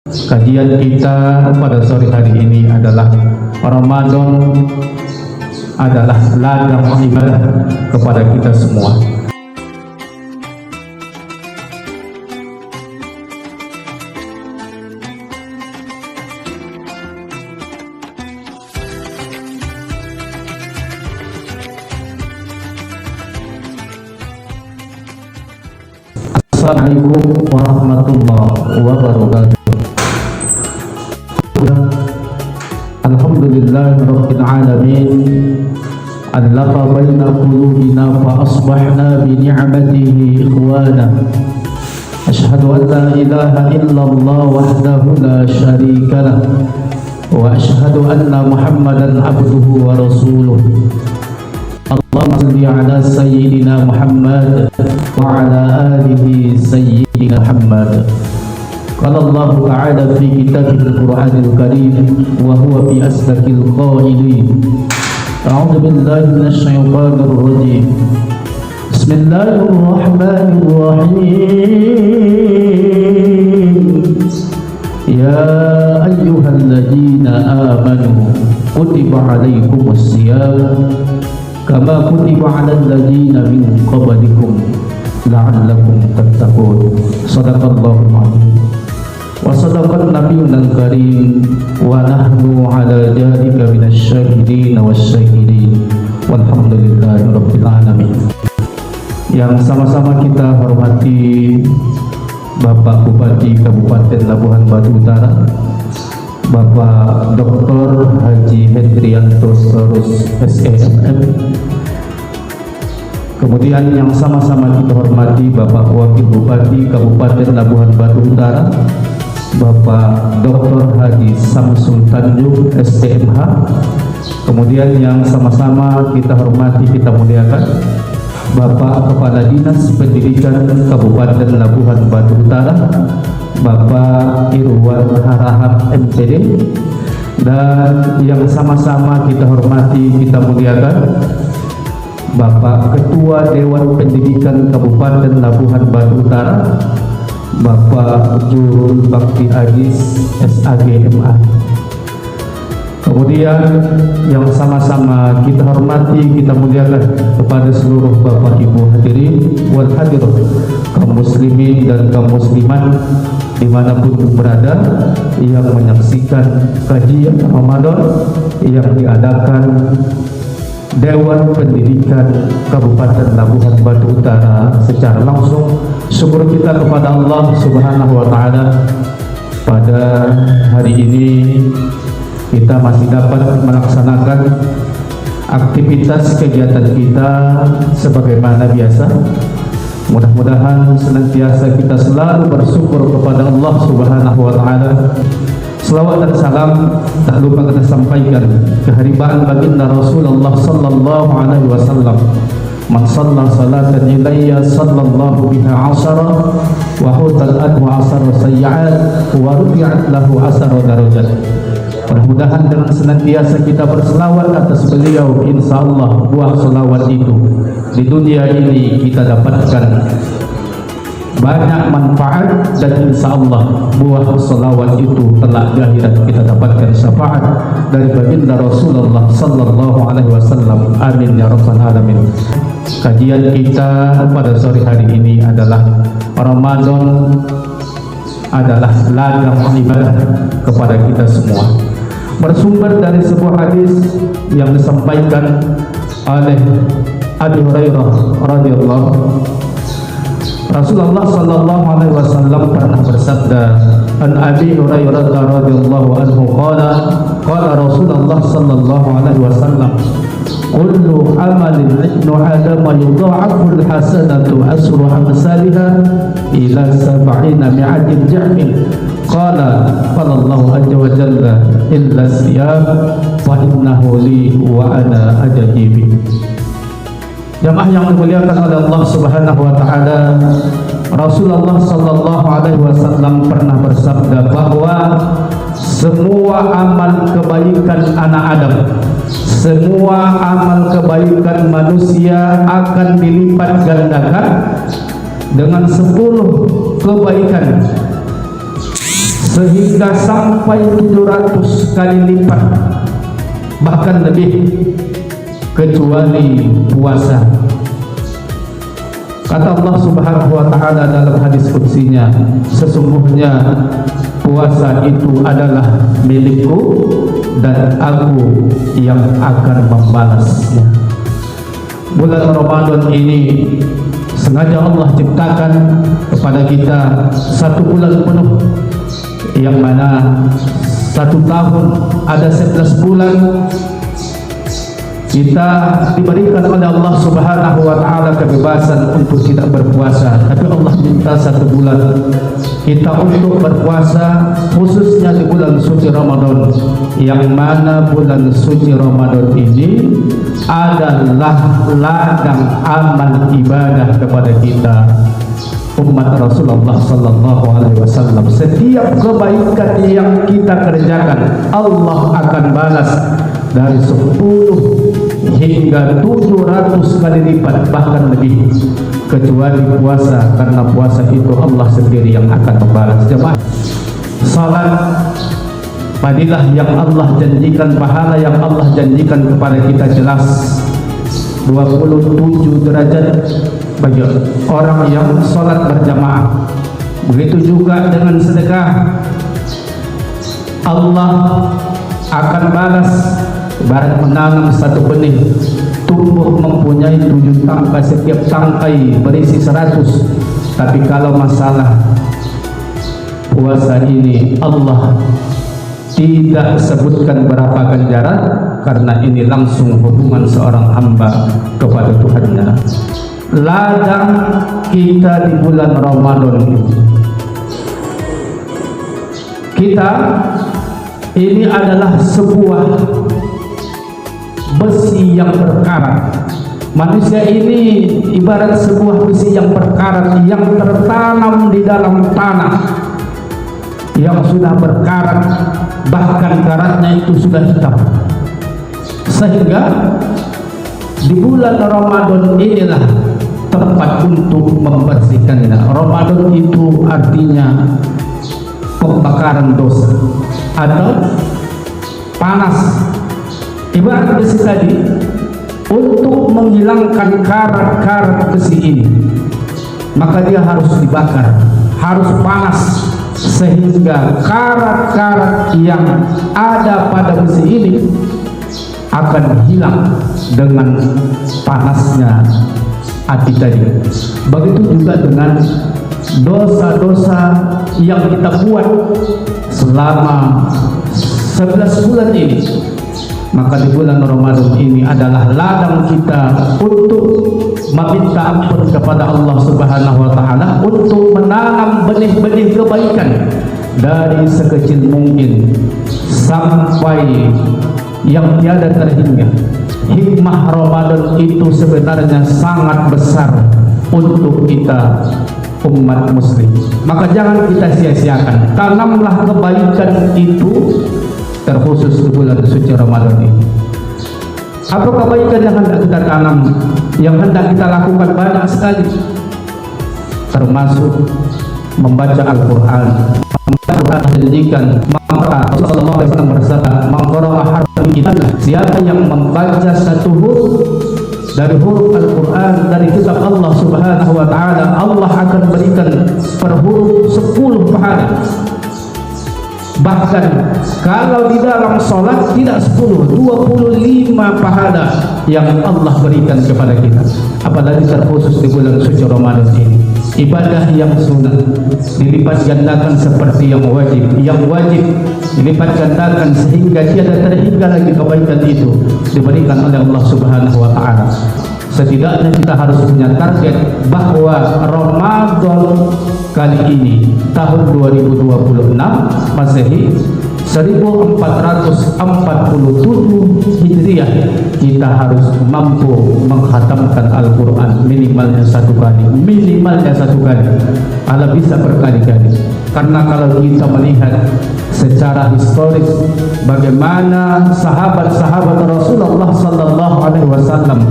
Kajian kita pada sore hari ini adalah Ramadan adalah ladang ibadah kepada kita semua. Assalamualaikum warahmatullahi wabarakatuh. Alhamdulillah rabbil alamin, allafa baina qulubina fa asbahna bi ni'matihi ikhwana. Asyhadu an la ilaha illallah wahdahu la syarika lah wa asyhadu anna Muhammadan abduhu wa rasuluh. Allahumma salli ala sayyidina Muhammad wa ala alihi sayyidina Muhammad. Qala Allah Ta'ala fi kitabil Qur'anil Karim wa huwa fi asdaqil qailin. A'udzu billahi minasy syaithanir rajim. Bismillahirrahmanirrahim. Ya ayyuhalladzina amanu kutiba 'alaikumus shiyam kama kutiba 'alal ladzina min qablikum la'allakum tattaqun. Shadaqallahul 'azim. Wa sadaqan nabiyyunal karim wa nahnu 'ala dzalika minasyahidin wasyahidin walhamdulillahi rabbil alamin. Yang sama-sama kita hormati Bapak Bupati Kabupaten Labuhan Batu Utara, Bapak Dr. Haji Hendrianto Storus SEMM. Kemudian yang sama-sama kita hormati Bapak Wakil Bupati Kabupaten Labuhan Batu Utara, Bapak Dr. Haji Samsul Tanjung STMH. Kemudian yang sama-sama kita hormati, kita muliakan Bapak Kepala Dinas Pendidikan Kabupaten Labuhan Batu Utara, Bapak Irwan Harahap MPD. Dan yang sama-sama kita hormati, kita muliakan Bapak Ketua Dewan Pendidikan Kabupaten Labuhan Batu Utara, Bapak Jurul Bakti Ajis SAGMA. Kemudian yang sama-sama kita hormati, kita muliakan kepada seluruh Bapak Ibu hadirin wal hadirat, kaum muslimin dan kaum muslimat dimanapun berada yang menyaksikan kajian Ramadan yang diadakan Dewan Pendidikan Kabupaten Labuhan Batu Utara secara langsung. Syukur kita kepada Allah Subhanahu wa Ta'ala, pada hari ini kita masih dapat melaksanakan aktivitas kegiatan kita sebagaimana biasa. Mudah-mudahan senantiasa kita selalu bersyukur kepada Allah Subhanahu wa Ta'ala. Selawat dan salam tak lupa kita sampaikan keharibaan baginda Rasulullah sallallahu alaihi wasallam. Man shalla salatan ilayya sallallahu biha asara wa hutal anhu asara sayyi'at wa rufi'at lahu asara darajat. Mudah-mudahan dengan senantiasa kita berselawat atas beliau, insyaallah buah selawat itu di dunia ini kita dapatkan banyak manfaat, dan insyaallah buah selawat itu telah di akhirat kita dapatkan syafaat dari baginda Rasulullah sallallahu alaihi wasallam. Amin ya rabbal alamin. Kajian kita pada sore hari ini adalah Ramadan adalah ladang ibadah kepada kita semua. Bersumber dari sebuah hadis yang disampaikan oleh Abu Hurairah radhiyallahu. Rasulullah sallallahu alaihi wasallam pernah bersabda, an Abi Hurairah radhiyallahu anhu qala Rasulullah sallallahu alaihi wasallam, kullu amalin ibnu adam yudha'afu al-hasanatu asru amsalha ila 70 mi'atin ja'fin. Qala Allahu azza wa jalla illa siyam fa innahu li wa ana ajabi. Jamaah yang dimuliakan oleh Allah Subhanahu wa Ta'ala, Rasulullah sallallahu alaihi wasallam pernah bersabda bahwa semua amal kebaikan anak Adam, semua amal kebaikan manusia akan dilipat gandakan dengan 10 kebaikan sehingga sampai 700 kali lipat, bahkan lebih, kecuali puasa. Kata Allah Subhanahu wa ta'ala dalam hadis qudsinya, sesungguhnya puasa itu adalah milikku dan aku yang akan membalasnya. Bulan Ramadan ini sengaja Allah ciptakan kepada kita satu bulan penuh, yang mana satu tahun ada 11 bulan. Kita diberikan oleh Allah Subhanahu wa ta'ala kebebasan untuk tidak berpuasa, tapi Allah minta satu bulan kita untuk berpuasa, khususnya di bulan suci Ramadan, yang mana bulan suci Ramadan ini adalah ladang amal ibadah kepada kita umat Rasulullah sallallahu alaihi wasallam. Setiap kebaikan yang kita kerjakan Allah akan balas dari 10 hingga 700 kali lipat, bahkan lebih, kecuali puasa, karena puasa itu Allah sendiri yang akan membalas. Jemaah, salat fadilah yang Allah janjikan, pahala yang Allah janjikan kepada kita jelas, 27 derajat bagi orang yang salat berjamaah. Begitu juga dengan sedekah, Allah akan balas. Ibarat menanam satu benih, tumbuh mempunyai 7 tangkai, setiap tangkai berisi 100. Tapi kalau masalah puasa ini Allah tidak sebutkan berapa ganjaran, karena ini langsung hubungan seorang hamba kepada Tuhannya. Ladang kita di bulan Ramadan kita ini adalah sebuah besi yang berkarat. Manusia ini ibarat sebuah besi yang berkarat, yang tertanam di dalam tanah, yang sudah berkarat, bahkan karatnya itu sudah hitam. Sehingga di bulan Ramadan inilah tempat untuk membersihkannya. Ramadan itu artinya pembakaran dosa atau panas. Ibarat besi tadi, untuk menghilangkan karat-karat besi ini, maka dia harus dibakar, harus panas, sehingga karat-karat yang ada pada besi ini akan hilang dengan panasnya api tadi. Begitu juga dengan dosa-dosa yang kita buat selama 11 bulan ini. Maka di bulan Ramadan ini adalah ladang kita untuk meminta ampun kepada Allah Subhanahu wa ta'ala, untuk menanam benih-benih kebaikan dari sekecil mungkin sampai yang tiada terhingga. Hikmah Ramadan itu sebenarnya sangat besar untuk kita umat muslim. Maka jangan kita sia-siakan, tanamlah kebaikan itu, terkhusus di bulan suci Ramadan ini. Apa kebaikan yang hendak kita tanam, yang hendak kita lakukan? Banyak sekali, termasuk membaca Al-Quran. Al-Quran menjanjikan, maka Rasulullah SAW bersabda, "Maqra'a harfan kitab." Siapa yang membaca satu huruf dari huruf Al-Quran, dari kitab Allah Subhanahu wa ta'ala, Allah akan berikan per huruf 10 pahala. Bahkan kalau di dalam sholat tidak 10, 25 pahala yang Allah berikan kepada kita. Apalagi terkhusus di bulan suci Ramadan ini, ibadah yang sunat dilipat gandakan seperti yang wajib. Yang wajib dilipat gandakan sehingga tiada terhingga lagi kebaikan itu diberikan oleh Allah Subhanahu wa ta'ala. Setidaknya kita harus punya target bahwa Ramadan kali ini tahun 2026 Masehi 1447 Hijriah, kita harus mampu menghatamkan Al-Quran minimalnya satu kali, kalau bisa berkali-kali. Karena kalau kita melihat secara historis bagaimana sahabat-sahabat Rasulullah sallallahu alaihi wasallam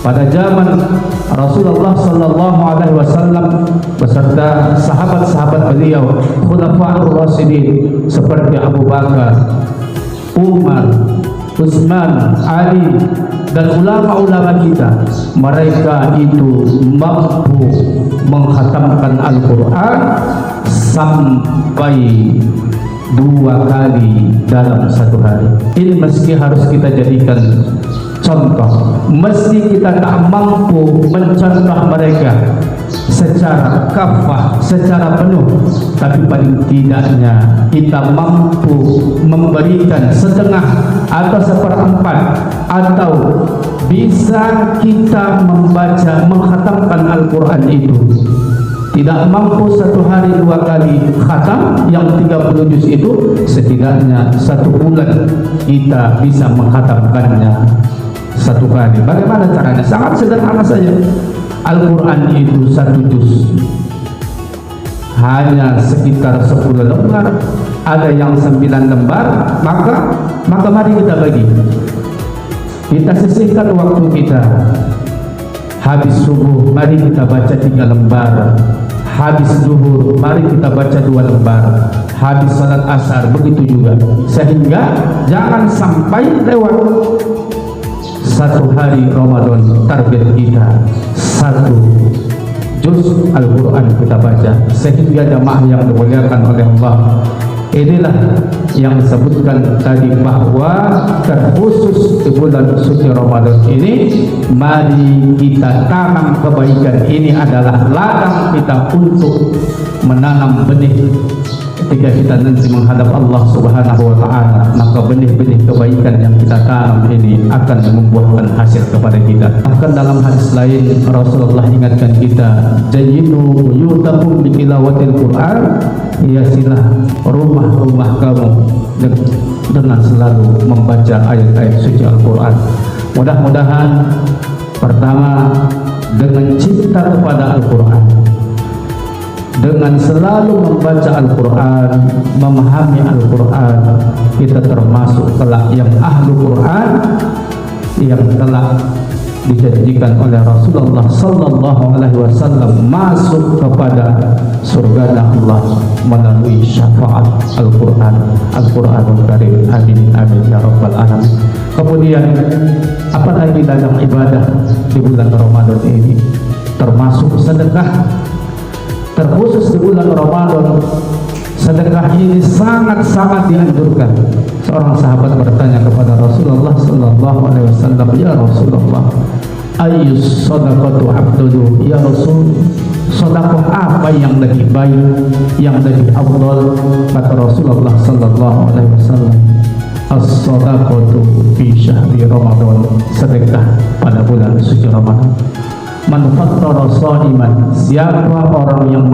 pada zaman Rasulullah sallallahu alaihi wasallam beserta sahabat-sahabat beliau, khulafaur rasyidin seperti Abu Bakar, Umar, Utsman, Ali, dan ulama-ulama kita, mereka itu mampu mengkhatamkan Al-Quran sampai 2 kali dalam satu hari. Ini meski harus kita jadikan contoh, meski kita tak mampu mencontoh mereka secara kafah, secara penuh, tapi paling tidaknya kita mampu memberikan setengah atau seperempat, atau bisa kita membaca, mengkhatamkan Al-Quran itu. Tidak mampu satu hari 2 kali khatam yang 30 juz itu, setidaknya 1 bulan kita bisa mengkhatamkannya 1 kali. Bagaimana caranya? Sangat sederhana saja. Al-Quran itu 1 juz hanya sekitar 10 lembar, ada yang 9 lembar, maka mari kita bagi. Kita sisihkan waktu kita. Habis subuh mari kita baca 3 lembar, habis zuhur mari kita baca 2 lembar, habis salat asar begitu juga, sehingga jangan sampai lewat 1 hari Ramadan. Target kita 1 juz Al-Quran kita baca, sehingga jamaah yang dimuliakan oleh Allah, inilah yang disebutkan tadi bahwa terkhusus di bulan suci Ramadan ini, mari kita tanam kebaikan. Ini adalah ladang kita untuk menanam benih. Ketika kita nanti menghadap Allah Subhanahu wa ta'ala, maka benih-benih kebaikan yang kita tanam ini akan membuahkan hasil kepada kita. Bahkan dalam hadis lain Rasulullah ingatkan kita, jayyinu buyutakum bitilawatil Quran, hiasilah rumah-rumah kamu dengan selalu membaca ayat-ayat suci Al-Quran. Mudah-mudahan pertama, dengan cinta kepada Al-Quran, dengan selalu membaca Al-Quran, memahami Al-Quran, kita termasuk kelak yang ahlu Quran yang telah dijanjikan oleh Rasulullah sallallahu alaihi wasallam masuk kepada surga Allah melalui syafaat Al-Quranul Karim. Amin amin ya rabbal alamin. Kemudian apalagi dalam ibadah di bulan Ramadan ini, termasuk sedekah. Terkhusus di bulan Ramadan, sedekah ini sangat-sangat dianjurkan. Seorang sahabat bertanya kepada Rasulullah sallallahu alaihi wasallam, ya Rasulullah, ayyus sadaqatu afdalu ya Rasul, sedekah apa yang lebih baik, yang lebih afdal? Kata Rasulullah sallallahu alaihi wasallam, as-sadaqatu fi syahri Ramadan, sedekah pada bulan suci Ramadan. Man fattara shaiman, siapa orang yang